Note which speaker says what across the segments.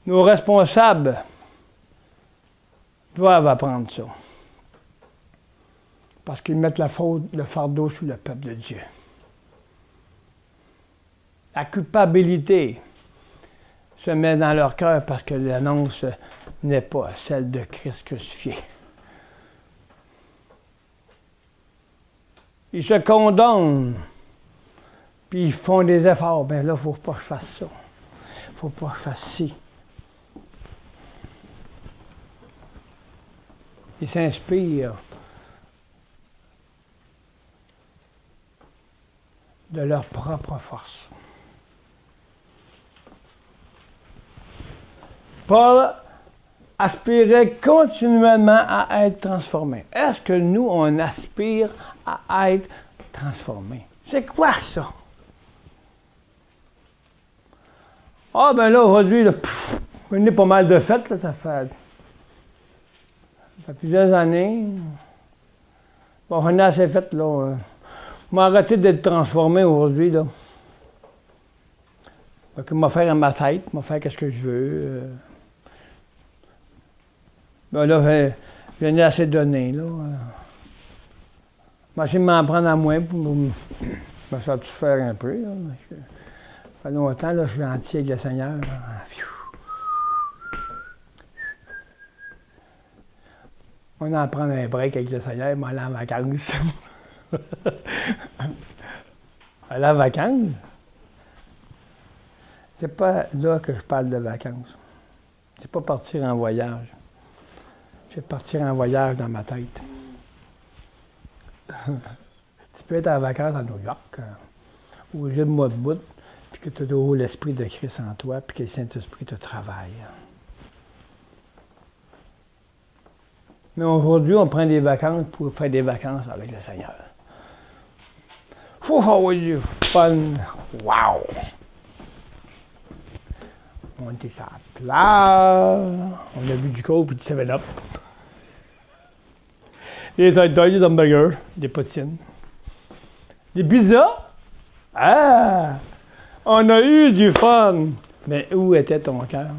Speaker 1: Nos responsables doivent apprendre ça. Parce qu'ils mettent le fardeau sur le peuple de Dieu. La culpabilité se met dans leur cœur parce que l'annonce n'est pas celle de Christ crucifié. Ils se condamnent, puis ils font des efforts. Bien là, il ne faut pas que je fasse ça. Il ne faut pas que je fasse ci. Ils s'inspirent de leur propre force. Paul aspirait continuellement à être transformé. Est-ce que nous, on aspire à être transformé? C'est quoi ça? Ah, ben là, aujourd'hui, on est pas mal de fêtes, là, ça fait plusieurs années. Bon, on a assez fait, là. Je m'ai arrêté d'être transformé aujourd'hui, là. Donc, je vais faire à ma tête, je vais faire ce que je veux. Ben là, j'en ai assez donné, là. Je vais essayer de m'en prendre à moins pour me satisfaire un peu, là. Ça fait longtemps, là, je suis entier avec le Seigneur, là. On en prend un break avec le Seigneur, mais aller en vacances. Aller en vacances? C'est pas là que je parle de vacances. C'est pas partir en voyage. C'est partir en voyage dans ma tête. Tu peux être en vacances à New York, ou au mois de bout, puis que tu as toujours l'Esprit de Christ en toi, puis que le Saint-Esprit te travaille. Mais aujourd'hui, on prend des vacances pour faire des vacances avec le Seigneur. Oh oui, fun! Wow! On était sur la plage, on a bu du coke et du 7-Up. Des hot dogs, des hamburgers, des poutines. Des pizzas? Ah! On a eu du fun! Mais où était ton cœur?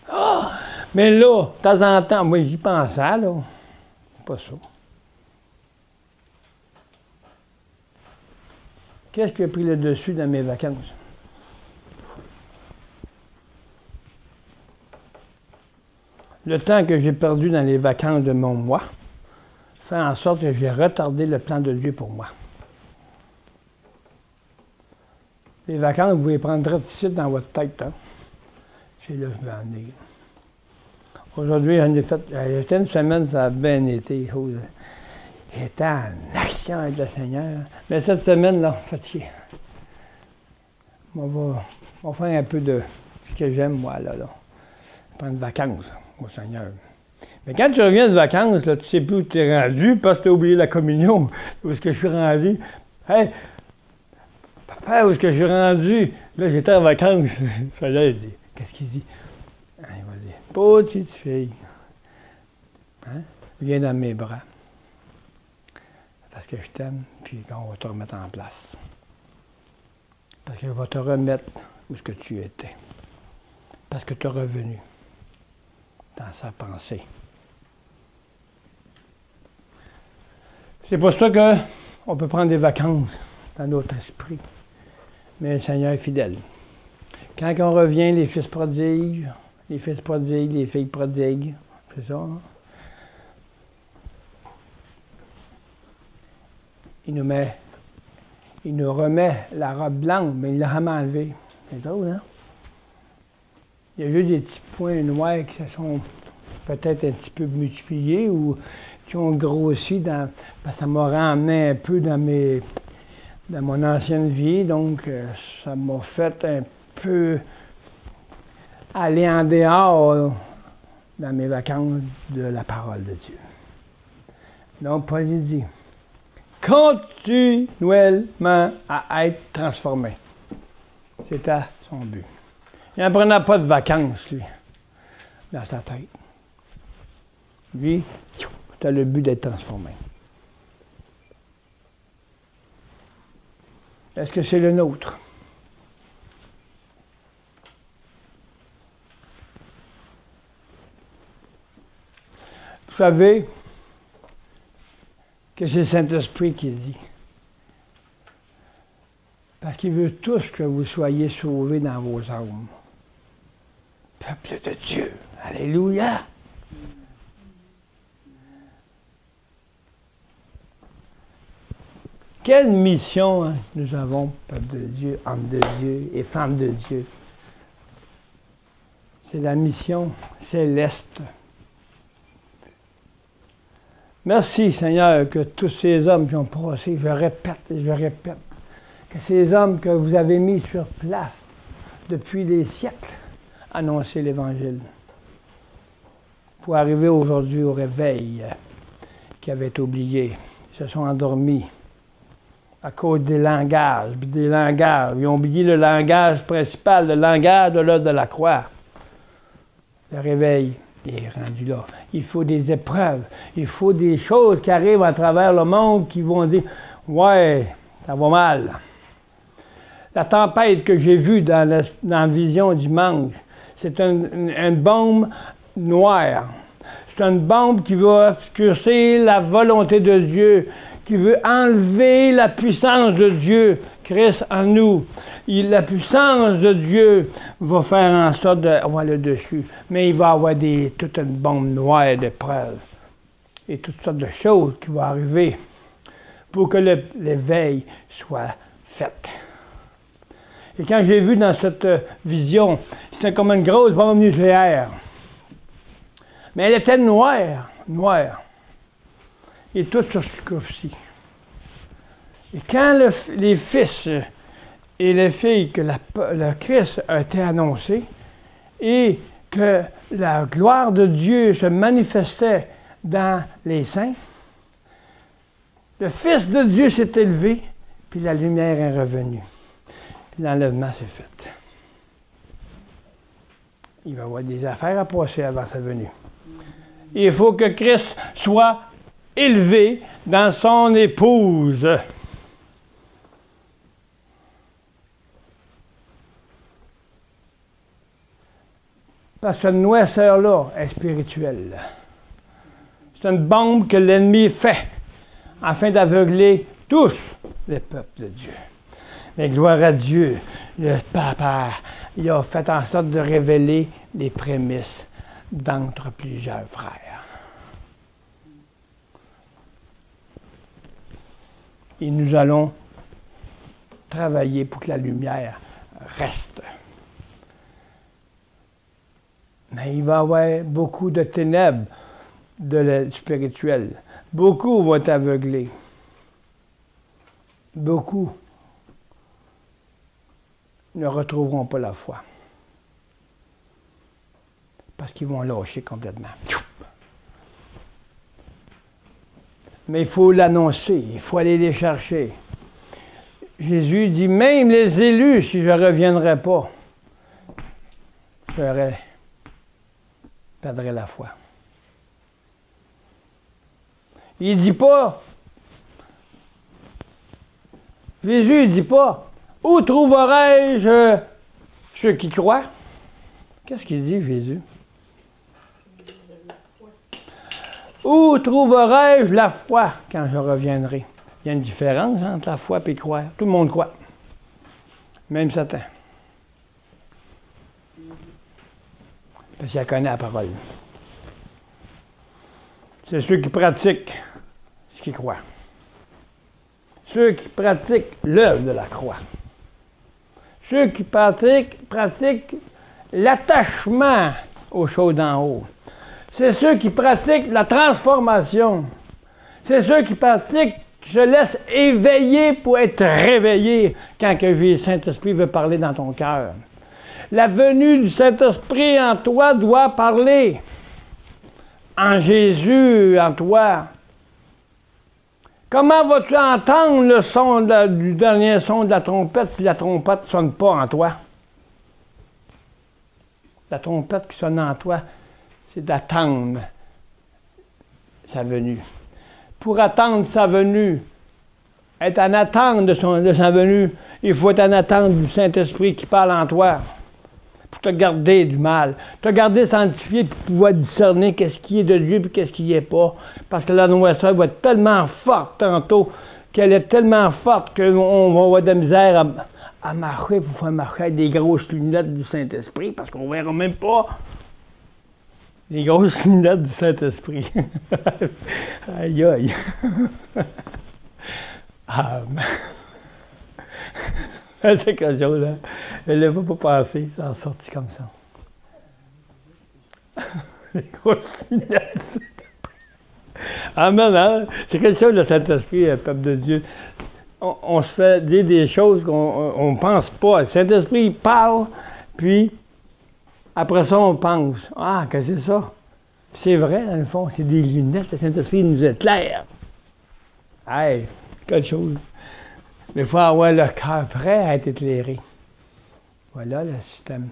Speaker 1: Ah! Mais là, de temps en temps, moi j'y pensais, là. Pas ça. Qu'est-ce qui a pris le dessus dans mes vacances? Le temps que j'ai perdu dans les vacances de mon moi fait en sorte que j'ai retardé le plan de Dieu pour moi. Les vacances, vous les prendrez tout de suite dans votre tête. Hein? C'est là que je vais en venir. Aujourd'hui, j'en ai fait. J'étais une semaine, ça a bien été. J'étais en action avec le Seigneur. Mais cette semaine, là, fatigué. On va faire un peu de ce que j'aime, moi, là. Prendre des vacances au Seigneur. Mais quand tu reviens de vacances, là, tu ne sais plus où tu es rendu parce que tu as oublié la communion. Où est-ce que je suis rendu? Hey, papa, où est-ce que je suis rendu? Là, j'étais en vacances. Le Seigneur, il dit, qu'est-ce qu'il dit? Il va dire, petite fille, hein? Viens dans mes bras. Parce que je t'aime, puis on va te remettre en place. Parce que je vais te remettre où est-ce que tu étais. Parce que tu es revenu dans sa pensée. C'est pour ça qu'on peut prendre des vacances dans notre esprit. Mais le Seigneur est fidèle. Quand on revient, les fils prodigues, les filles prodigues, c'est ça, hein? Il nous remet la robe blanche, mais il l'a jamais enlevée. C'est drôle, hein? Il y a juste des petits points noirs qui se sont peut-être un petit peu multipliés ou qui ont grossi parce que ça m'a ramené un peu dans mon ancienne vie, donc ça m'a fait un peu aller en dehors dans mes vacances de la parole de Dieu. Donc, Paul dit, continuellement à être transformé. C'était son but. Il n'en prenait pas de vacances, lui, dans sa tête. Lui, c'était le but d'être transformé. Est-ce que c'est le nôtre? Vous savez que c'est le Saint-Esprit qui dit. Parce qu'il veut tous que vous soyez sauvés dans vos âmes. Peuple de Dieu. Alléluia. Quelle mission nous avons, peuple de Dieu, hommes de Dieu et femmes de Dieu? C'est la mission céleste. Merci, Seigneur, que tous ces hommes qui ont passé, je répète, que ces hommes que vous avez mis sur place depuis des siècles, annoncer l'Évangile. Pour arriver aujourd'hui au réveil qui avait été oublié. Ils se sont endormis à cause des langages. Ils ont oublié le langage principal, le langage de l'œuvre de la croix. Le réveil est rendu là. Il faut des épreuves. Il faut des choses qui arrivent à travers le monde qui vont dire « Ouais, ça va mal ». La tempête que j'ai vue dans la vision dimanche, c'est une bombe noire. C'est une bombe qui va obscurcir la volonté de Dieu, qui veut enlever la puissance de Dieu, Christ en nous. La puissance de Dieu va faire en sorte d'avoir le dessus, mais il va y avoir toute une bombe noire d'épreuves et toutes sortes de choses qui vont arriver pour que l'éveil soit fait. Et quand j'ai vu dans cette vision, c'était comme une grosse bombe nucléaire. Mais elle était noire. Et tout s'obscurcit. Et quand les fils et les filles que le Christ a été annoncé et que la gloire de Dieu se manifestait dans les saints, le Fils de Dieu s'est élevé, puis la lumière est revenue. Puis l'enlèvement s'est fait. Il va y avoir des affaires à passer avant sa venue. Il faut que Christ soit élevé dans son épouse. Parce que cette noirceur-là est spirituelle. C'est une bombe que l'ennemi fait afin d'aveugler tous les peuples de Dieu. Mais gloire à Dieu, le Papa, il a fait en sorte de révéler les prémices d'entre plusieurs frères. Et nous allons travailler pour que la lumière reste. Mais il va y avoir beaucoup de ténèbres spirituelles. Beaucoup vont être aveuglés. Beaucoup ne retrouveront pas la foi. Parce qu'ils vont lâcher complètement. Mais il faut l'annoncer, il faut aller les chercher. Jésus dit, même les élus, si je ne reviendrai pas, je perdrai la foi. Il ne dit pas, Jésus ne dit pas, où trouverai-je ceux qui croient? Qu'est-ce qu'il dit, Jésus? Où trouverai-je la foi quand je reviendrai? Il y a une différence entre la foi et croire. Tout le monde croit. Même Satan. Parce qu'il connaît la parole. C'est ceux qui pratiquent ce qu'ils croient. Ceux qui pratiquent l'œuvre de la croix. Ceux qui pratiquent l'attachement aux choses d'en haut. C'est ceux qui pratiquent la transformation. C'est ceux qui pratiquent, qui se laissent éveiller pour être réveillés quand que le Saint-Esprit veut parler dans ton cœur. La venue du Saint-Esprit en toi doit parler. En Jésus, en toi. Comment vas-tu entendre le son du dernier son de la trompette si la trompette ne sonne pas en toi? La trompette qui sonne en toi, c'est d'attendre sa venue. Pour attendre sa venue, être en attente de sa venue, il faut être en attente du Saint-Esprit qui parle en toi. pour te garder du mal, te garder sanctifié, pour pouvoir discerner qu'est-ce qui est de Dieu et qu'est-ce qui n'y est pas. Parce que la noirceur va être tellement forte tantôt, qu'elle est tellement forte qu'on va avoir de la misère à marcher pour faire marcher avec des grosses lunettes du Saint-Esprit, parce qu'on ne verra même pas les grosses lunettes du Saint-Esprit. Aïe, aïe. Ah, cette occasion-là, elle n'avait pas pensé, ça a sorti comme ça. Les grosses lunettes du Saint-Esprit. Amen, hein? C'est quelque chose, le Saint-Esprit, le peuple de Dieu. On se fait dire des choses qu'on ne pense pas. Le Saint-Esprit, il parle, puis après ça, on pense. Ah, que c'est ça? C'est vrai, dans le fond, c'est des lunettes. Le Saint-Esprit nous éclaire. Hey, quelque chose. Mais il faut avoir le cœur prêt à être éclairé. Voilà le système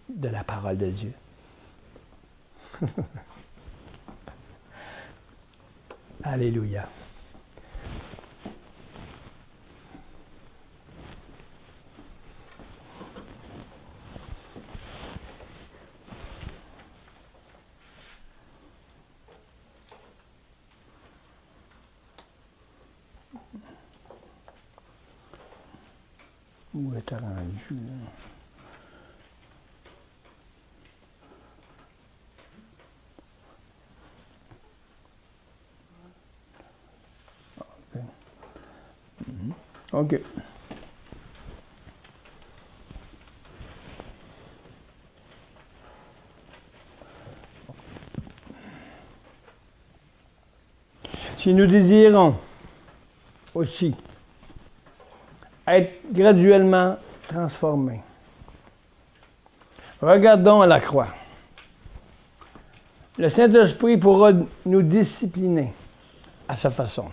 Speaker 1: de la parole de Dieu. Alléluia. Où est-ce rendu, là? OK. Si nous désirons aussi être graduellement transformés, regardons à la croix. Le Saint-Esprit pourra nous discipliner à sa façon.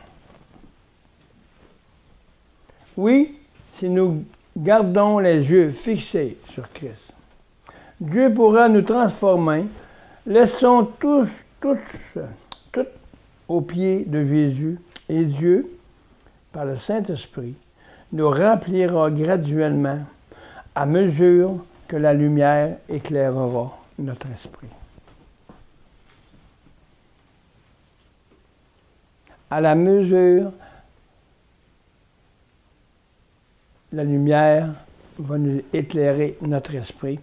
Speaker 1: Oui, si nous gardons les yeux fixés sur Christ, Dieu pourra nous transformer. Laissons tous aux pieds de Jésus, et Dieu, par le Saint-Esprit, nous remplira graduellement à mesure que la lumière éclairera notre esprit. À la mesure, la lumière va nous éclairer notre esprit.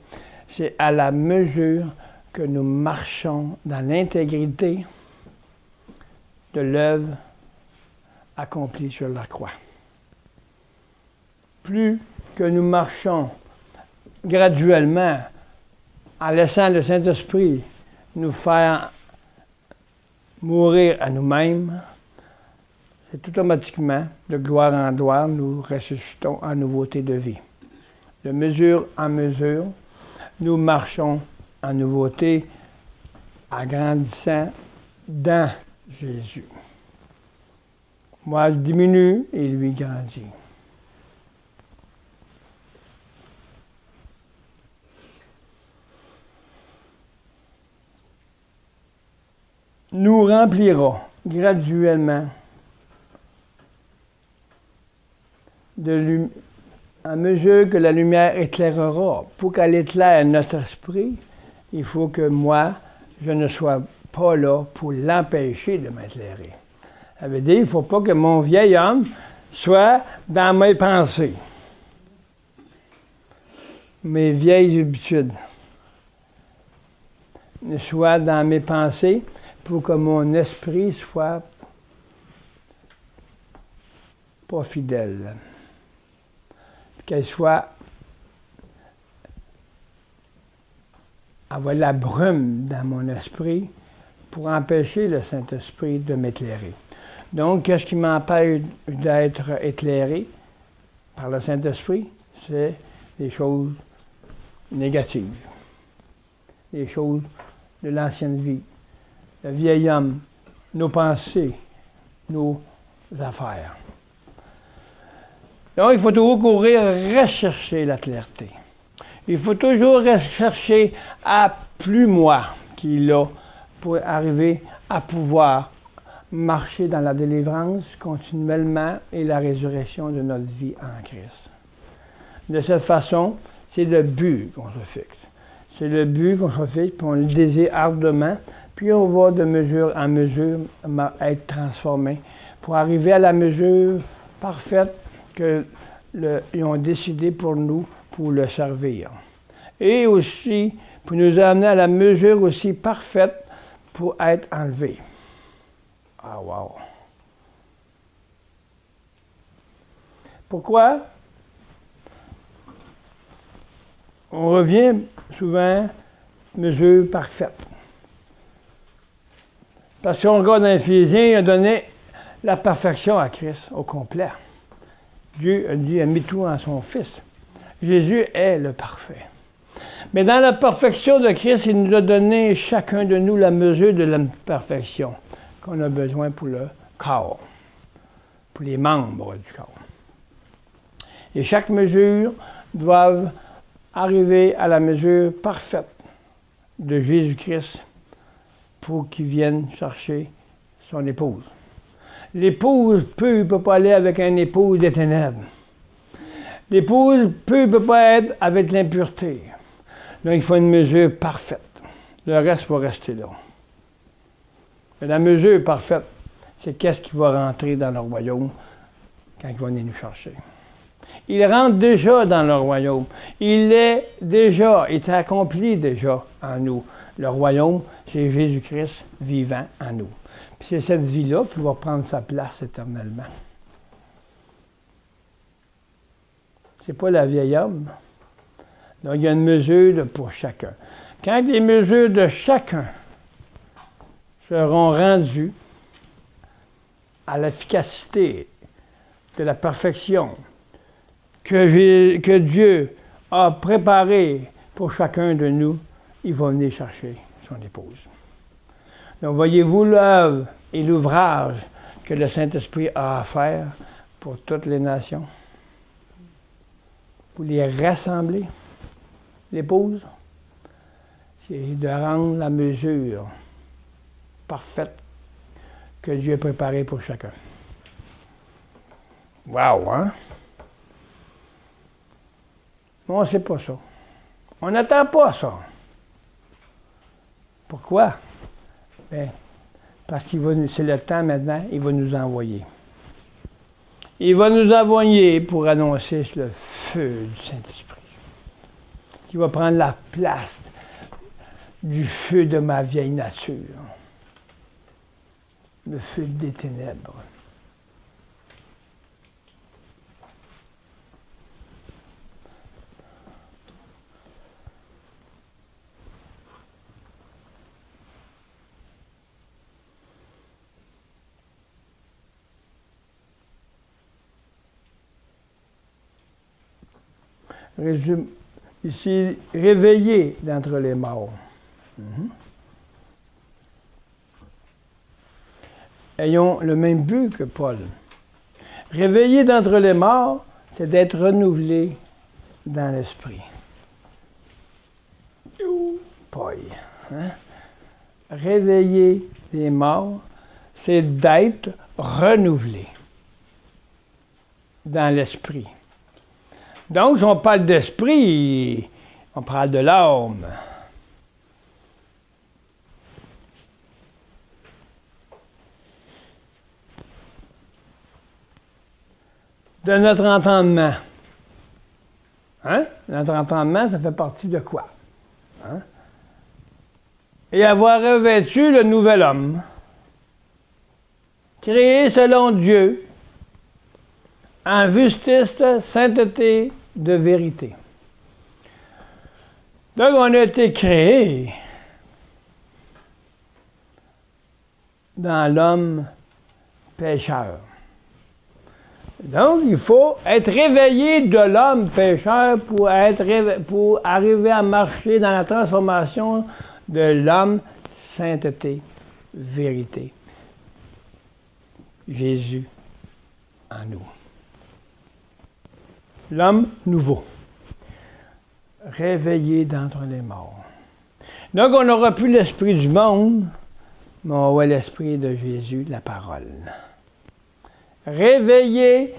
Speaker 1: C'est à la mesure que nous marchons dans l'intégrité de l'œuvre accomplie sur la croix. Plus que nous marchons graduellement en laissant le Saint-Esprit nous faire mourir à nous-mêmes, c'est automatiquement, de gloire en gloire, nous ressuscitons en nouveauté de vie. De mesure en mesure, nous marchons en nouveauté, agrandissant dans Jésus. Moi, je diminue et lui grandit. Nous remplirons graduellement à mesure que la lumière éclairera. Pour qu'elle éclaire notre esprit, il faut que moi, je ne sois pas là pour l'empêcher de m'éclairer. Ça veut dire qu'il ne faut pas que mon vieil homme soit dans mes pensées, mes vieilles habitudes, soit dans mes pensées pour que mon esprit soit pas fidèle. Qu'elle soit avoir la brume dans mon esprit pour empêcher le Saint-Esprit de m'éclairer. Donc, qu'est-ce qui m'empêche d'être éclairé par le Saint-Esprit? C'est les choses négatives, les choses de l'ancienne vie, le vieil homme, nos pensées, nos affaires. Donc, il faut toujours courir, rechercher la clarté. Il faut toujours rechercher à plus moi qu'il a pour arriver à pouvoir marcher dans la délivrance continuellement et la résurrection de notre vie en Christ. De cette façon, c'est le but qu'on se fixe. C'est le but qu'on se fixe, puis on le désire ardemment, puis on va de mesure en mesure être transformé pour arriver à la mesure parfaite qu'ils ont décidé pour nous, pour le servir. Et aussi, pour nous amener à la mesure aussi parfaite pour être enlevé. Ah, wow! Pourquoi? On revient souvent mesure parfaite. Parce qu'on regarde dans Éphésiens, il a donné la perfection à Christ au complet. Dieu a dit, a mis tout en son Fils. Jésus est le parfait. Mais dans la perfection de Christ, il nous a donné chacun de nous la mesure de la perfection qu'on a besoin pour le corps, pour les membres du corps. Et chaque mesure doit arriver à la mesure parfaite de Jésus-Christ pour qu'il vienne chercher son épouse. L'épouse ne peut pas aller avec un épouse des ténèbres. L'épouse ne peut pas être avec l'impureté. Donc, il faut une mesure parfaite. Le reste va rester là. Mais la mesure parfaite, c'est qu'est-ce qui va rentrer dans le royaume quand il va venir nous chercher. Il rentre déjà dans le royaume. Il est accompli déjà en nous. Le royaume, c'est Jésus-Christ vivant en nous. Puis c'est cette vie-là qui va prendre sa place éternellement. C'est pas la vieille homme. Donc, il y a une mesure pour chacun. Quand les mesures de chacun seront rendues à l'efficacité de la perfection que Dieu a préparée pour chacun de nous, il va venir chercher son épouse. Donc, voyez-vous l'œuvre et l'ouvrage que le Saint-Esprit a à faire pour toutes les nations? Pour les rassembler, l'épouse, c'est de rendre la mesure parfaite que Dieu a préparée pour chacun. Wow, hein? On ne sait pas ça. On n'attend pas ça. Pourquoi? Bien, parce que c'est le temps maintenant, il va nous envoyer. Il va nous envoyer pour annoncer le feu du Saint-Esprit, qui va prendre la place du feu de ma vieille nature, le feu des ténèbres. Résume ici, réveillé d'entre les morts. Ayons le même but que Paul. Réveillé d'entre les morts, c'est d'être renouvelé dans l'esprit. Paul. Hein? Réveillé des morts, c'est d'être renouvelé dans l'esprit. Donc, si on parle d'esprit, on parle de l'âme. De notre entendement. Hein? Notre entendement, ça fait partie de quoi? Hein? Et avoir revêtu le nouvel homme, créé selon Dieu, en justice, sainteté, de vérité. Donc, on a été créé dans l'homme pécheur. Donc, il faut être réveillé de l'homme pécheur pour arriver à marcher dans la transformation de l'homme sainteté, vérité. Jésus en nous. L'homme nouveau, réveillé d'entre les morts. Donc, on n'aura plus l'esprit du monde, mais on aura l'esprit de Jésus, la parole. Réveillé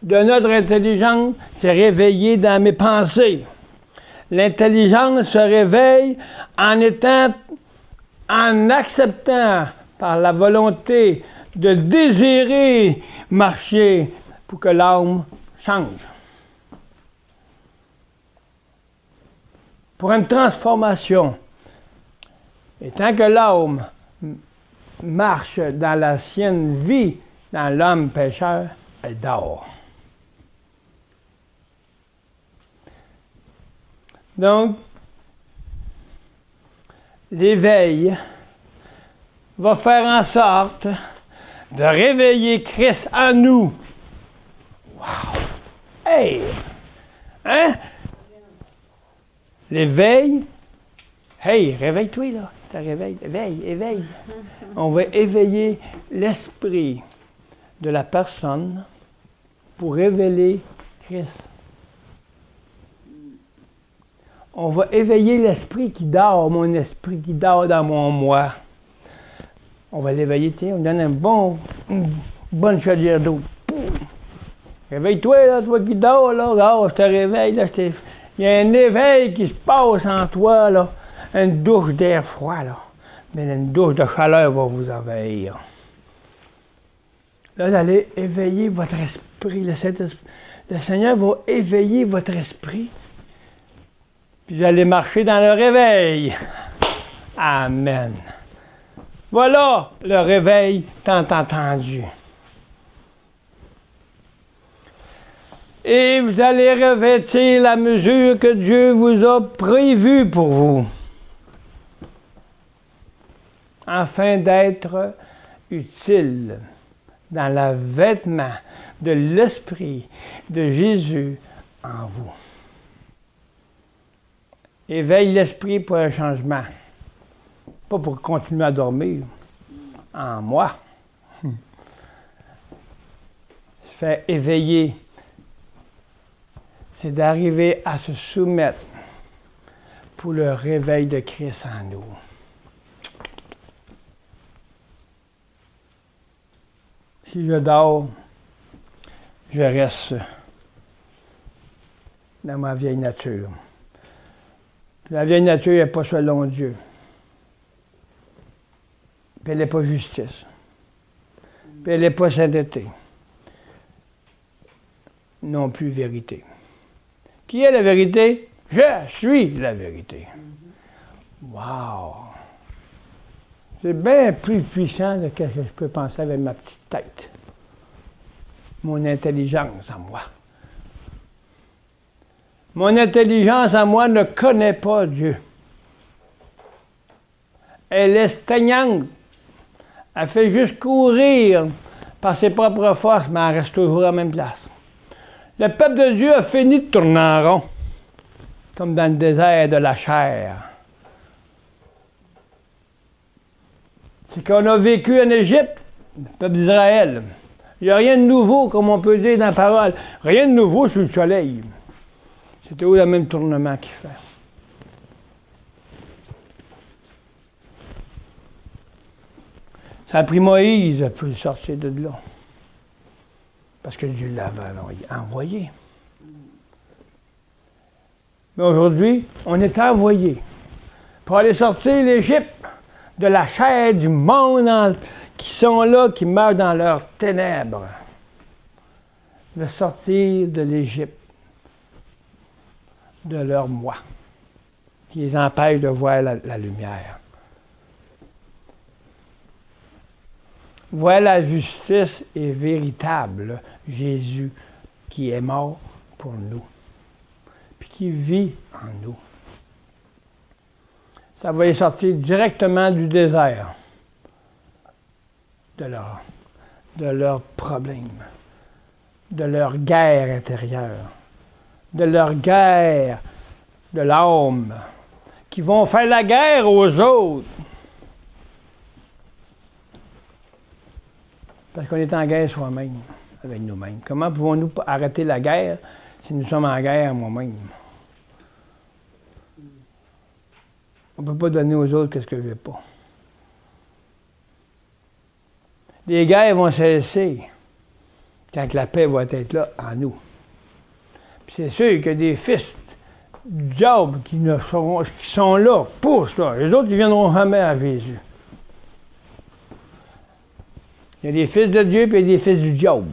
Speaker 1: de notre intelligence, c'est réveillé dans mes pensées. L'intelligence se réveille en acceptant par la volonté de désirer marcher pour que l'âme change. Pour une transformation. Et tant que l'homme marche dans la sienne vie, dans l'homme pécheur, elle dort. Donc, l'éveil va faire en sorte de réveiller Christ en nous. Wow! Hey! Hein? L'éveil. Hey, réveille-toi là. Tu réveilles. Éveille. On va éveiller l'esprit de la personne pour révéler Christ. On va éveiller l'esprit qui dort, mon esprit qui dort dans mon moi. On va l'éveiller, tiens, on donne une bonne chaudière d'eau. Réveille-toi, là, toi qui dors, là. Oh, je te réveille, là. Il y a un éveil qui se passe en toi, là. Une douche d'air froid, là. Mais une douche de chaleur va vous envahir. Là, vous allez éveiller votre esprit. Le Seigneur va éveiller votre esprit. Puis vous allez marcher dans le réveil. Amen. Voilà le réveil tant entendu. Et vous allez revêtir la mesure que Dieu vous a prévue pour vous, afin d'être utile dans le vêtement de l'Esprit de Jésus en vous. Éveille l'Esprit pour un changement, pas pour continuer à dormir en moi. Se faire éveiller, c'est d'arriver à se soumettre pour le réveil de Christ en nous. Si je dors, je reste dans ma vieille nature. La vieille nature n'est pas selon Dieu. Puis elle n'est pas justice. Puis elle n'est pas sainteté. Non plus vérité. Qui est la vérité? Je suis la vérité. Wow! C'est bien plus puissant de ce que je peux penser avec ma petite tête. Mon intelligence en moi. Mon intelligence en moi ne connaît pas Dieu. Elle est stagnante. Elle fait juste courir par ses propres forces, mais elle reste toujours à la même place. Le peuple de Dieu a fini de tourner en rond, comme dans le désert de la chair. C'est qu'on a vécu en Égypte, le peuple d'Israël. Il n'y a rien de nouveau, comme on peut dire dans la parole. Rien de nouveau sous le soleil. C'est toujours le même tournement qu'il fait. Ça a pris Moïse pour le sortir de là. Parce que Dieu l'avait envoyé. Mais aujourd'hui, on est envoyé pour aller sortir l'Égypte de la chair du monde qui sont là, qui meurent dans leurs ténèbres. De sortir de l'Égypte, de leur moi, qui les empêche de voir la lumière. Voilà la justice est véritable, Jésus qui est mort pour nous, puis qui vit en nous. Ça va les sortir directement du désert, de leurs problèmes, de leur guerre intérieure, de leur guerre de l'âme, qui vont faire la guerre aux autres. Parce qu'on est en guerre soi-même, avec nous-mêmes. Comment pouvons-nous arrêter la guerre si nous sommes en guerre moi-même? On ne peut pas donner aux autres ce que je ne veux pas. Les guerres vont cesser quand la paix va être là en nous. Puis c'est sûr que des fils du diable qui sont là pour ça. Les autres, ils ne viendront jamais à Jésus. Il y a des fils de Dieu et il y a des fils du diable.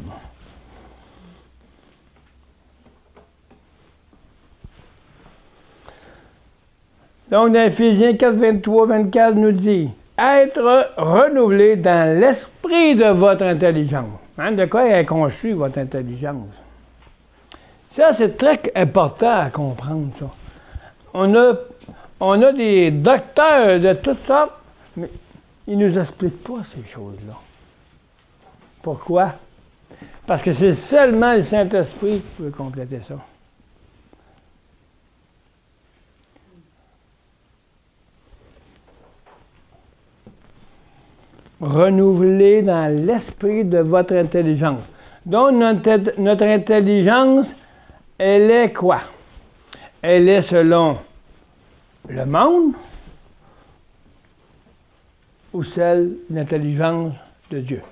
Speaker 1: Donc, dans Éphésiens 4, 23, 24, nous dit « Être renouvelé dans l'esprit de votre intelligence. » Hein, de quoi est conçue votre intelligence? Ça, c'est très important à comprendre, ça. On a des docteurs de toutes sortes, mais ils ne nous expliquent pas ces choses-là. Pourquoi? Parce que c'est seulement le Saint-Esprit qui peut compléter ça. Renouvelé dans l'esprit de votre intelligence. Donc, notre intelligence, elle est quoi? Elle est selon le monde ou celle de l'intelligence de Dieu?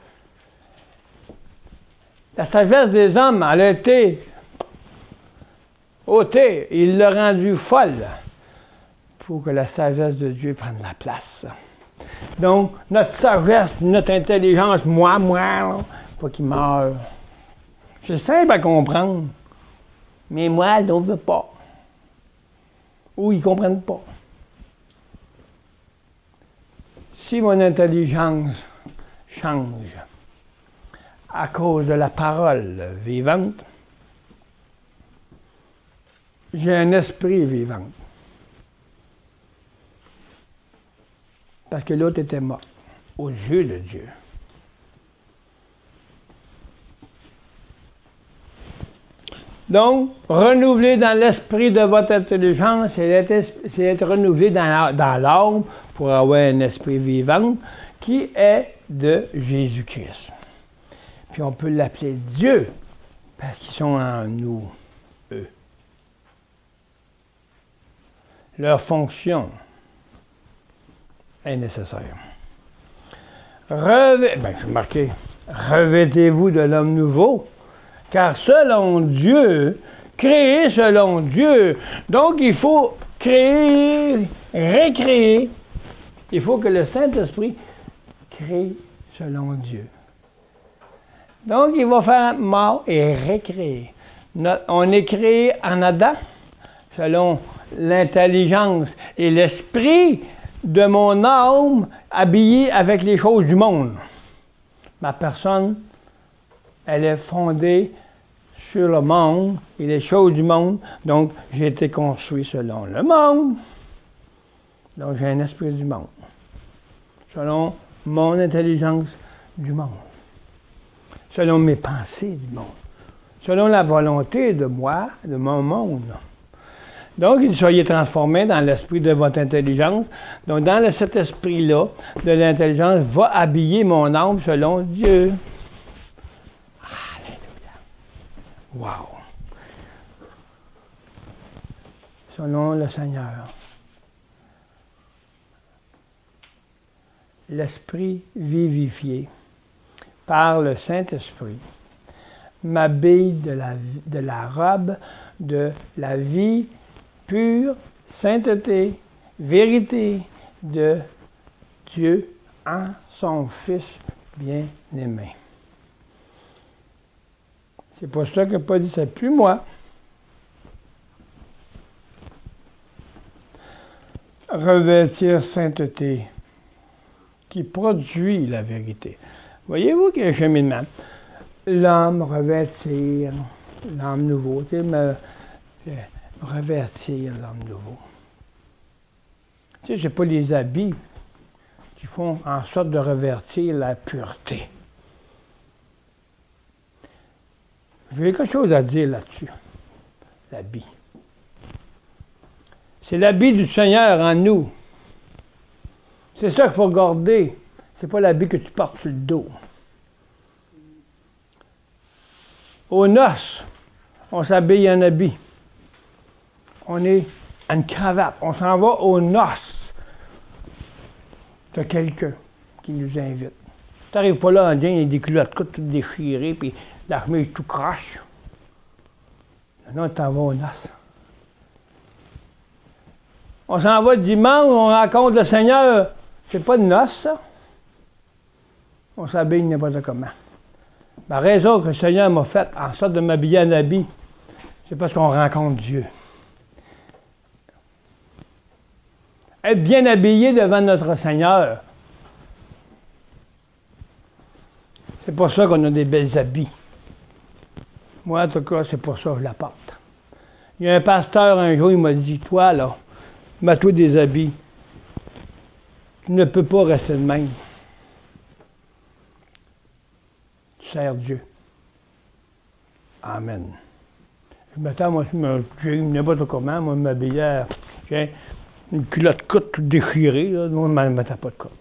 Speaker 1: La sagesse des hommes, elle a été ôtée. Il l'a rendue folle pour que la sagesse de Dieu prenne la place. Donc, notre sagesse, notre intelligence, moi, faut qu'il meure. C'est simple à comprendre. Mais moi, l'on ne veut pas. Ou ils ne comprennent pas. Si mon intelligence change à cause de la parole vivante, j'ai un esprit vivant. Parce que l'autre était mort aux yeux de Dieu. Donc, renouveler dans l'esprit de votre intelligence, c'est être renouvelé dans l'âme pour avoir un esprit vivant qui est de Jésus-Christ. Puis on peut l'appeler Dieu parce qu'ils sont en nous, eux. Leur fonction est nécessaire. C'est marqué, revêtez-vous de l'homme nouveau, car selon Dieu, créé selon Dieu. Donc il faut créer, récréer. Il faut que le Saint-Esprit crée selon Dieu. Donc il va faire mort et récréer. On est créé en Adam, selon l'intelligence et l'esprit de mon âme habillé avec les choses du monde. Ma personne, elle est fondée sur le monde et les choses du monde. Donc, j'ai été construit selon le monde. Donc, j'ai un esprit du monde. Selon mon intelligence du monde. Selon mes pensées du monde. Selon la volonté de moi, de mon monde. Donc, soyez transformés dans l'esprit de votre intelligence. Donc, dans cet esprit-là, de l'intelligence, va habiller mon âme selon Dieu. Alléluia. Wow. Selon le Seigneur. L'esprit vivifié par le Saint-Esprit m'habille de la robe de la vie pure, sainteté, vérité de Dieu en son Fils bien-aimé. C'est pour ça que Paul dit, c'est plus moi. Revêtir sainteté qui produit la vérité. Voyez-vous qu'il y a un cheminement. L'homme revêtir, l'homme nouveau. Revêtir l'homme nouveau. Tu sais, c'est pas les habits qui font en sorte de revêtir la pureté. J'ai quelque chose à dire là-dessus. L'habit. C'est l'habit du Seigneur en nous. C'est ça qu'il faut garder. C'est pas l'habit que tu portes sur le dos. Aux noces, on s'habille en habit. On est à une cravate. On s'en va aux noces de quelqu'un qui nous invite. Tu n'arrives pas là en disant, il y a des culottes toutes déchirées, puis la chemise tout croche. Non, tu t'en vas aux noces. On s'en va dimanche, on rencontre le Seigneur. C'est pas de noces, ça. On s'habille n'importe comment. La raison que le Seigneur m'a faite en sorte de m'habiller en habit, c'est parce qu'on rencontre Dieu. Être bien habillé devant notre Seigneur, c'est pour ça qu'on a des belles habits. Moi, en tout cas, c'est pour ça que je la porte. Il y a un pasteur, un jour, il m'a dit, toi, là, mets-toi des habits. Tu ne peux pas rester de même. Tu sers Dieu. Amen. Je m'attends, moi, j'ai n'importe comment, moi, m'habiller, j'ai une culotte courte toute déchirée, là, moi, je ne mettais pas de courte.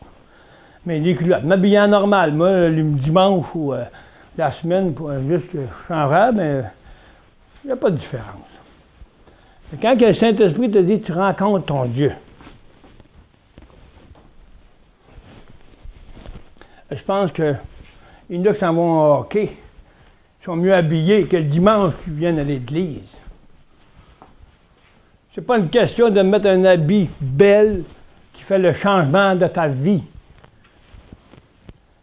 Speaker 1: Mais les culottes, m'habiller en normal, moi, le dimanche ou la semaine, juste changer, mais il n'y a pas de différence. Et quand le Saint-Esprit te dit, tu rencontres ton Dieu. Je pense qu'il y en a qui s'en vont au hockey, ils sont mieux habillés que le dimanche qu'ils viennent à l'église. C'est pas une question de mettre un habit belle qui fait le changement de ta vie.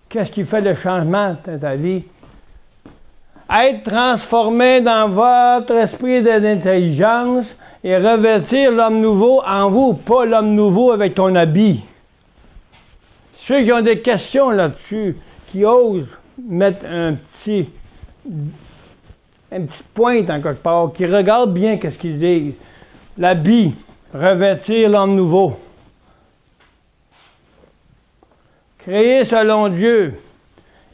Speaker 1: Qu'est-ce qui fait le changement de ta vie? Être transformé dans votre esprit d'intelligence et revêtir l'homme nouveau en vous, pas l'homme nouveau avec ton habit. Ceux qui ont des questions là-dessus, qui osent mettre un petit pointe en quelque part, qui regardent bien ce qu'ils disent. L'habit, revêtir l'homme nouveau. Créé selon Dieu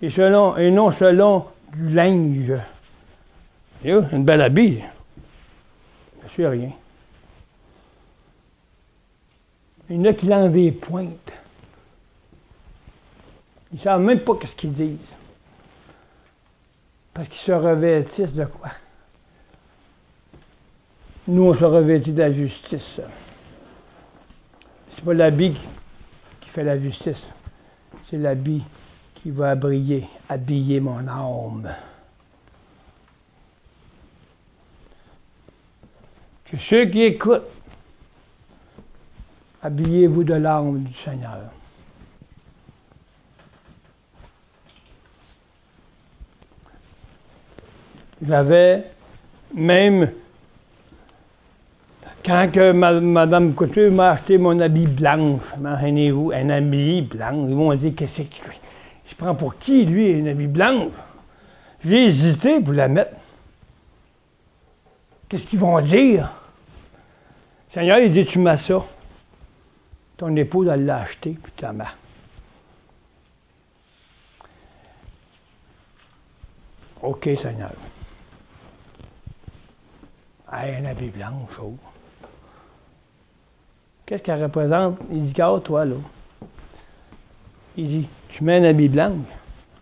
Speaker 1: et non selon du linge. Et une belle habit. Je suis rien. Il y en a qui lancent des pointes. Ils ne savent même pas ce qu'ils disent. Parce qu'ils se revêtissent de quoi? Nous, on se revêtit de la justice. C'est pas l'habit qui fait la justice. C'est l'habit qui va habiller mon âme. Que ceux qui écoutent, habillez-vous de l'âme du Seigneur. J'avais même, quand que Mme Couture m'a acheté mon habit blanc, imaginez-vous, un habit blanc, ils m'ont dit, qu'est-ce que je prends pour qui, lui, un habit blanc? J'ai hésité pour la mettre. Qu'est-ce qu'ils vont dire? Seigneur, il dit, tu mets ça. Ton épouse, elle l'a acheté, puis tu la mets. OK, Seigneur. Hey, un habit blanc, chaud. Qu'est-ce qu'elle représente? Il dit, toi, là. Il dit, tu mets un habit blanc,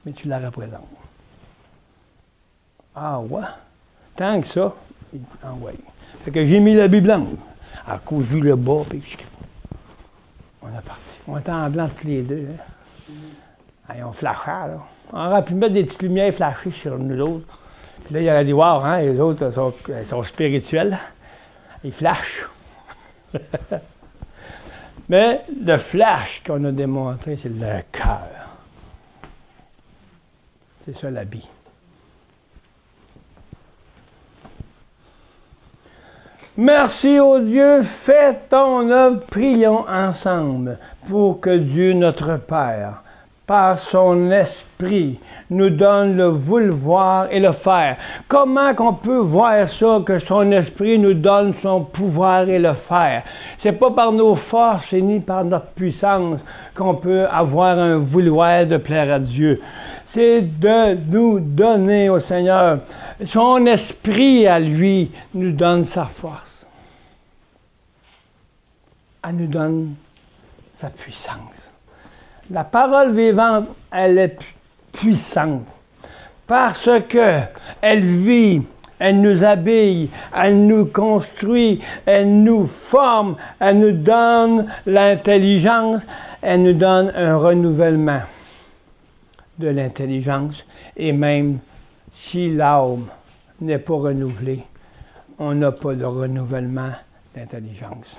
Speaker 1: mais tu la représentes. Ah ouais? Tant que ça, il dit, ah ouais. Fait que j'ai mis l'habit blanc. À cousu le bas, puis on est parti. On était en blanc tous les deux. Hein? Hey, on flashait, là. On aurait pu mettre des petites lumières flashées sur nous autres. Puis là, il aurait dit, wow, hein, les autres sont spirituels. Ils flashent. Mais le flash qu'on a démontré, c'est le cœur. C'est ça l'habit. Merci au Dieu, fais ton œuvre, prions ensemble pour que Dieu notre Père, par son esprit, nous donne le vouloir et le faire. Comment qu'on peut voir ça, que son esprit nous donne son pouvoir et le faire? C'est pas par nos forces et ni par notre puissance qu'on peut avoir un vouloir de plaire à Dieu. C'est de nous donner au Seigneur. Son esprit à lui nous donne sa force. Elle nous donne sa puissance. La parole vivante, elle est puissante parce que elle vit, elle nous habille, elle nous construit, elle nous forme, elle nous donne l'intelligence, elle nous donne un renouvellement de l'intelligence et même si l'âme n'est pas renouvelée, on n'a pas de renouvellement d'intelligence.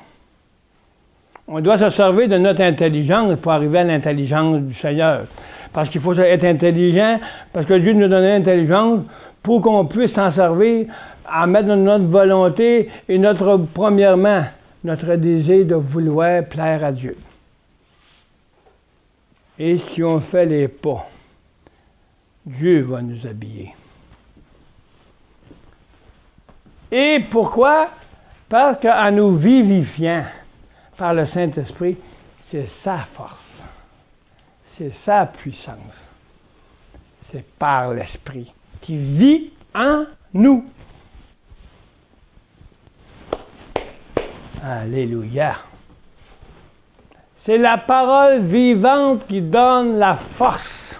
Speaker 1: On doit se servir de notre intelligence pour arriver à l'intelligence du Seigneur. Parce qu'il faut être intelligent, parce que Dieu nous a donné l'intelligence pour qu'on puisse s'en servir à mettre notre volonté et premièrement, notre désir de vouloir plaire à Dieu. Et si on fait les pas, Dieu va nous habiller. Et pourquoi? Parce qu'en nous vivifiant par le Saint-Esprit, c'est sa force, c'est sa puissance. C'est par l'Esprit qui vit en nous. Alléluia. C'est la parole vivante qui donne la force.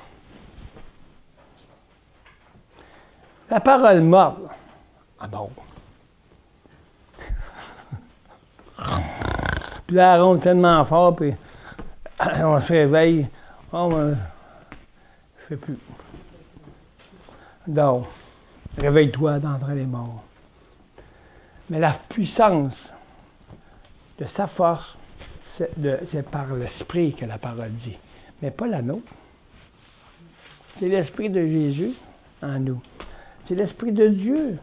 Speaker 1: La parole morte. Ah bon. Puis là, elle ronde tellement fort, puis on se réveille. Oh, je ne fais plus. Donc, réveille-toi d'entre les morts. Mais la puissance de sa force, c'est par l'Esprit que la parole dit, mais pas la nôtre. C'est l'Esprit de Jésus en nous. C'est l'Esprit de Dieu.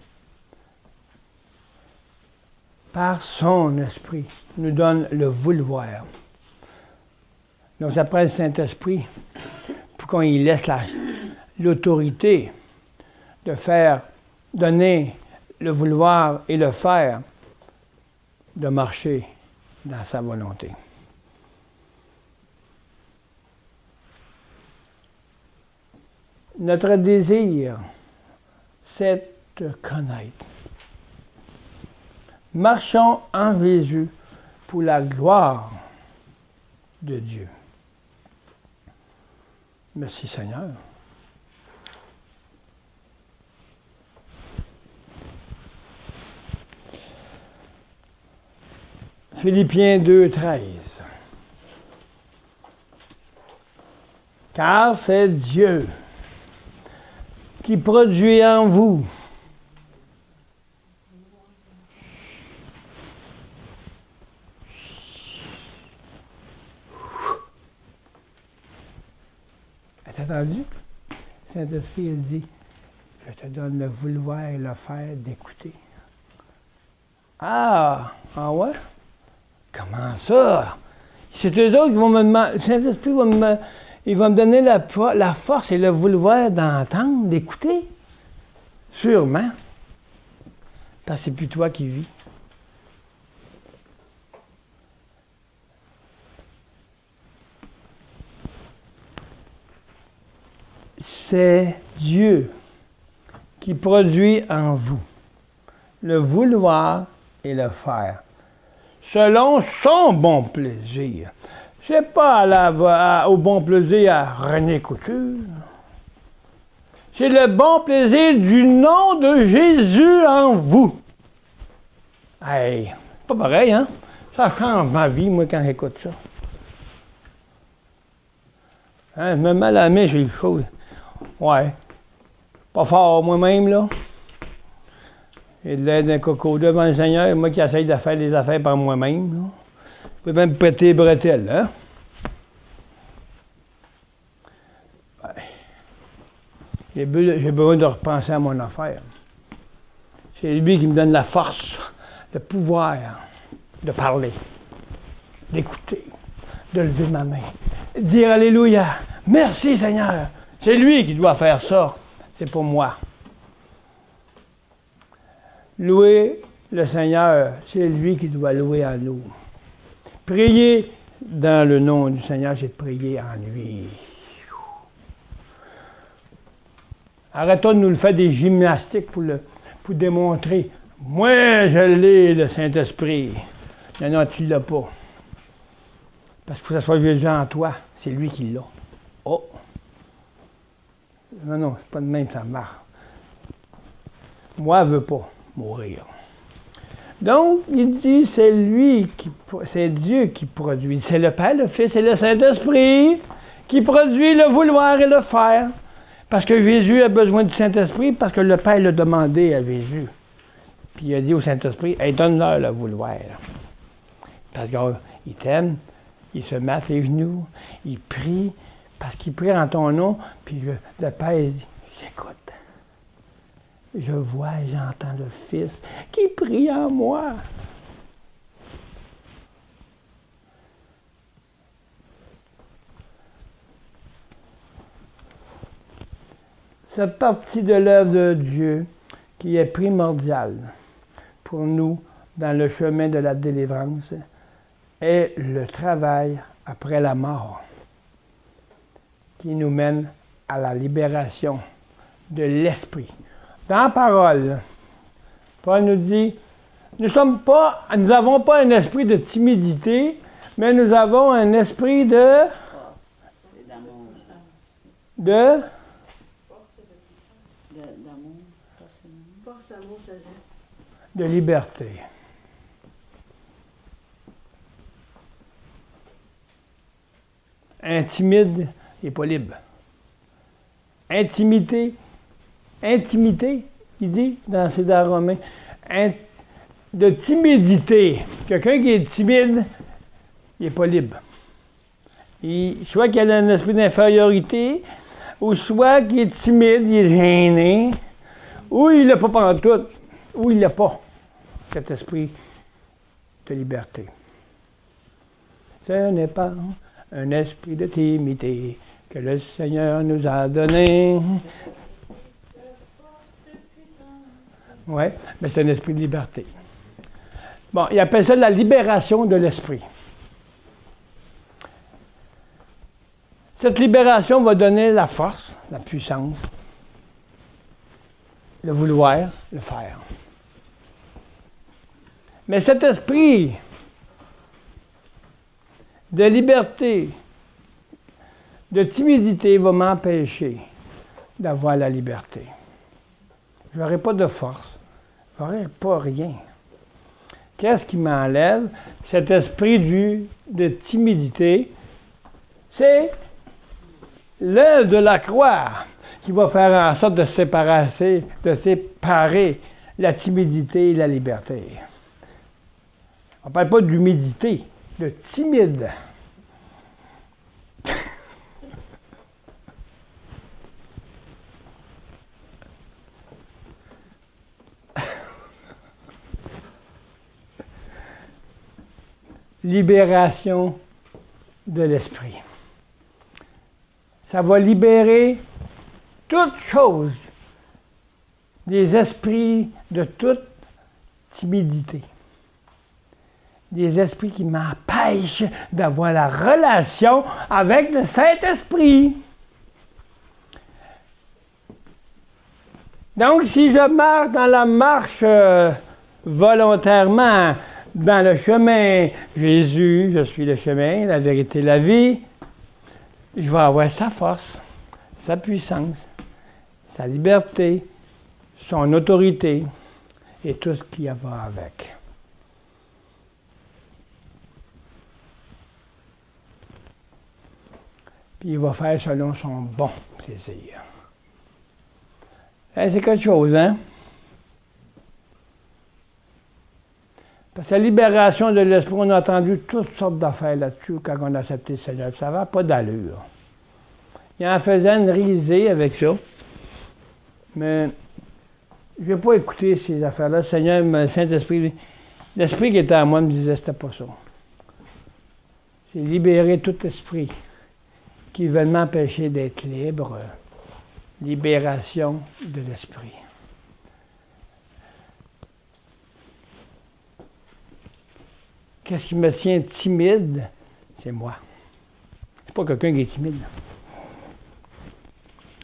Speaker 1: Par son Esprit, nous donne le vouloir. Donc, ça prend le Saint-Esprit pour qu'on y laisse l'autorité de donner le vouloir et le faire, de marcher dans sa volonté. Notre désir, c'est de connaître. Marchons en Jésus pour la gloire de Dieu. Merci Seigneur. Philippiens 2, 13. Car c'est Dieu qui produit en vous T'as entendu? Saint-Esprit, il dit, je te donne le vouloir et le faire d'écouter. Ah ouais? Comment ça? C'est eux autres qui vont me demander, Saint-Esprit il va me donner la force et le vouloir d'entendre, d'écouter. Sûrement. Parce que c'est plus toi qui vis. C'est Dieu qui produit en vous le vouloir et le faire, selon son bon plaisir. C'est pas au bon plaisir à René Couture. C'est le bon plaisir du nom de Jésus en vous. Hey, pas pareil, hein? Ça change ma vie, moi, quand j'écoute ça. Hein, je me mets à la main, j'ai le chaud. Ouais. Pas fort moi-même, là. J'ai de l'aide d'un coco devant le Seigneur, moi qui essaye de faire les affaires par moi-même, là. Je peux même péter les bretelles, hein? Ouais. J'ai besoin de repenser à mon affaire. C'est lui qui me donne la force, le pouvoir de parler, d'écouter, de lever ma main, de dire Alléluia, merci Seigneur. C'est lui qui doit faire ça, c'est pour moi. Louer le Seigneur, c'est lui qui doit louer à nous. Prier dans le nom du Seigneur, c'est de prier en lui. Arrêtons de nous le faire des gymnastiques pour démontrer. Moi, je l'ai, le Saint-Esprit. Non, tu ne l'as pas. Parce qu'il faut que ce soit Jésus en toi. C'est lui qui l'a. Oh! Non, c'est pas de même, ça marche. Moi, je ne veux pas mourir. Donc, il dit, c'est Dieu qui produit. C'est le Père, le Fils et le Saint-Esprit qui produit le vouloir et le faire. Parce que Jésus a besoin du Saint-Esprit, parce que le Père l'a demandé à Jésus. Puis il a dit au Saint-Esprit, hey, donne-leur le vouloir. Parce il t'aime, il se met à tes genoux, il prie, parce qu'il prie en ton nom, puis le Père il dit, j'écoute. Je vois et j'entends le Fils qui prie en moi. Cette partie de l'œuvre de Dieu qui est primordiale pour nous dans le chemin de la délivrance est le travail après la mort qui nous mène à la libération de l'esprit. Dans la parole, Paul nous dit, nous n'avons pas un esprit de timidité, mais nous avons un esprit de liberté. Un timide, il n'est pas libre. Intimité, il dit dans ses dans Romains, de timidité. Quelqu'un qui est timide, il n'est pas libre. Soit qu'il a un esprit d'infériorité, ou soit qu'il est timide, il est gêné, ou il n'a pas pantoute, ou il n'a pas cet esprit de liberté. Ce n'est pas un esprit de timidité que le Seigneur nous a donné. Oui, mais c'est un esprit de liberté. Bon, il appelle ça la libération de l'esprit. Cette libération va donner la force, la puissance, le vouloir, le faire. Mais cet esprit de liberté, de timidité va m'empêcher d'avoir la liberté. Je n'aurai pas de force, je n'aurai pas rien. Qu'est-ce qui m'enlève cet esprit de timidité? C'est l'œuvre de la croix qui va faire en sorte de séparer la timidité et la liberté. On ne parle pas d'humidité, de timide. Libération de l'esprit. Ça va libérer toute chose des esprits de toute timidité. Des esprits qui m'empêchent d'avoir la relation avec le Saint-Esprit. Donc, si je marche dans la marche volontairement dans le chemin, Jésus, je suis le chemin, la vérité, la vie, je vais avoir sa force, sa puissance, sa liberté, son autorité et tout ce qui va avec. Puis il va faire selon son bon plaisir. C'est quelque chose, hein? Parce que la libération de l'esprit, on a entendu toutes sortes d'affaires là-dessus quand on a accepté le Seigneur. Ça n'avait pas d'allure. Il en faisait une risée avec ça. Mais je n'ai pas écouté ces affaires-là. Le Seigneur, le Saint-Esprit, l'Esprit qui était en moi me disait que c'était pas ça. J'ai libéré tout esprit qui veut m'empêcher d'être libre. Libération de l'esprit. Qu'est-ce qui me tient timide? C'est moi. C'est pas quelqu'un qui est timide.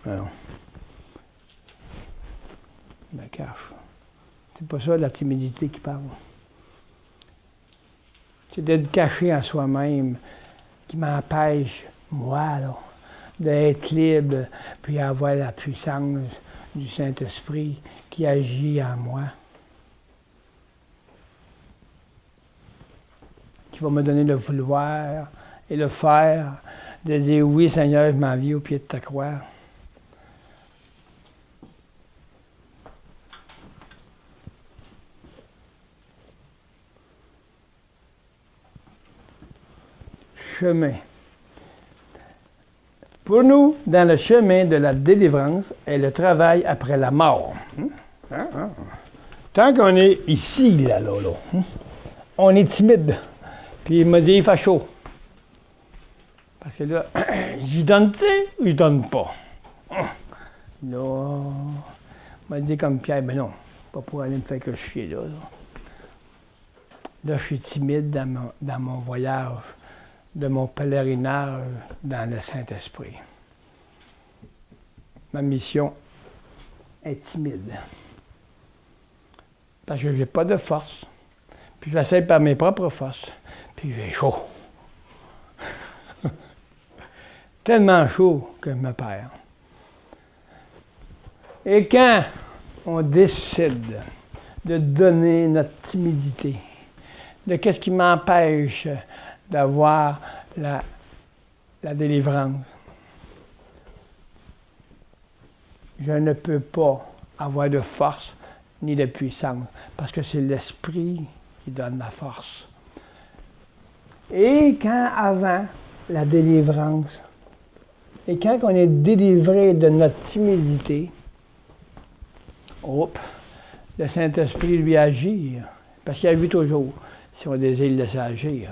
Speaker 1: Alors, je me cache. C'est pas ça la timidité qui parle. C'est d'être caché en soi-même qui m'empêche, moi, là, d'être libre, puis avoir la puissance du Saint-Esprit qui agit en moi. Qui va me donner le vouloir et le faire, de dire oui Seigneur, je m'en viens au pied de ta croix. chemin. Pour nous, dans le chemin de la délivrance est le travail après la mort. Tant qu'on est ici, là, on est timide. Puis il m'a dit, il fait chaud. Parce que là, j'y donne-tu ou je donne pas? Là, il m'a dit comme Pierre, ben non, pas pour aller me faire que chier là. Là, je suis timide dans mon voyage, de mon pèlerinage dans le Saint-Esprit. Ma mission est timide. Parce que je n'ai pas de force. Puis j'essaie par mes propres forces. Puis j'ai chaud. Tellement chaud que je me perds. Et quand on décide de donner notre timidité, de qu'est-ce qui m'empêche d'avoir la délivrance, je ne peux pas avoir de force ni de puissance, parce que c'est l'Esprit qui donne la force. Et quand avant la délivrance, et quand on est délivré de notre timidité, le Saint-Esprit lui agit, parce qu'il agit toujours, si on désire le laisser agir.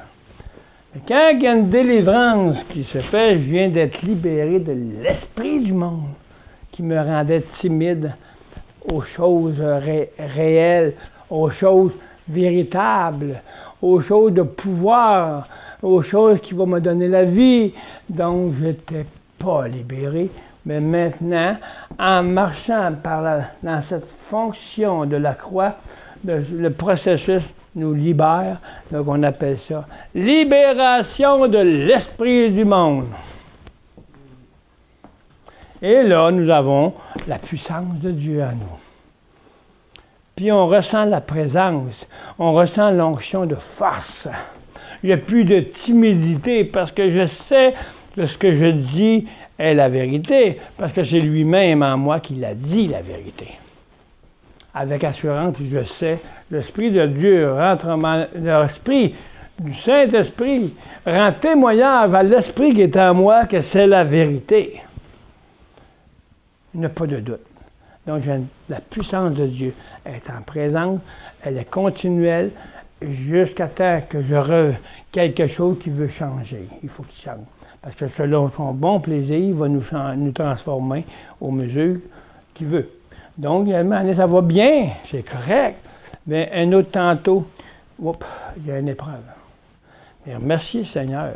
Speaker 1: Mais quand il y a une délivrance qui se fait, je viens d'être libéré de l'esprit du monde, qui me rendait timide aux choses réelles, aux choses véritables, aux choses de pouvoir, aux choses qui vont me donner la vie. Donc, je n'étais pas libéré. Mais maintenant, en marchant dans cette fonction de la croix, le processus nous libère. Donc, on appelle ça libération de l'esprit du monde. Et là, nous avons la puissance de Dieu à nous. Puis on ressent la présence, on ressent l'onction de force. Il n'y a plus de timidité parce que je sais que ce que je dis est la vérité, parce que c'est lui-même en moi qui l'a dit, la vérité. Avec assurance, je sais, l'Esprit de Dieu rentre en l'Esprit du Saint-Esprit rend témoignage à l'Esprit qui est en moi que c'est la vérité. Il n'y a pas de doute. Donc, la puissance de Dieu est en présence, elle est continuelle, jusqu'à temps que quelque chose qui veut changer. Il faut qu'il change. Parce que selon son bon plaisir, il va nous transformer aux mesures qu'il veut. Donc, ça va bien, c'est correct. Mais un autre tantôt, il y a une épreuve. Mais merci Seigneur.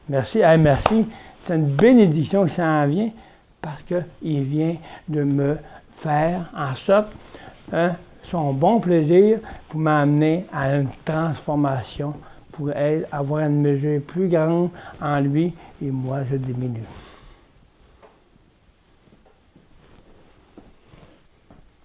Speaker 1: Merci. Merci. C'est une bénédiction qui s'en vient parce qu'il vient de me faire en sorte, son bon plaisir pour m'amener à une transformation, pour avoir une mesure plus grande en lui et moi je diminue.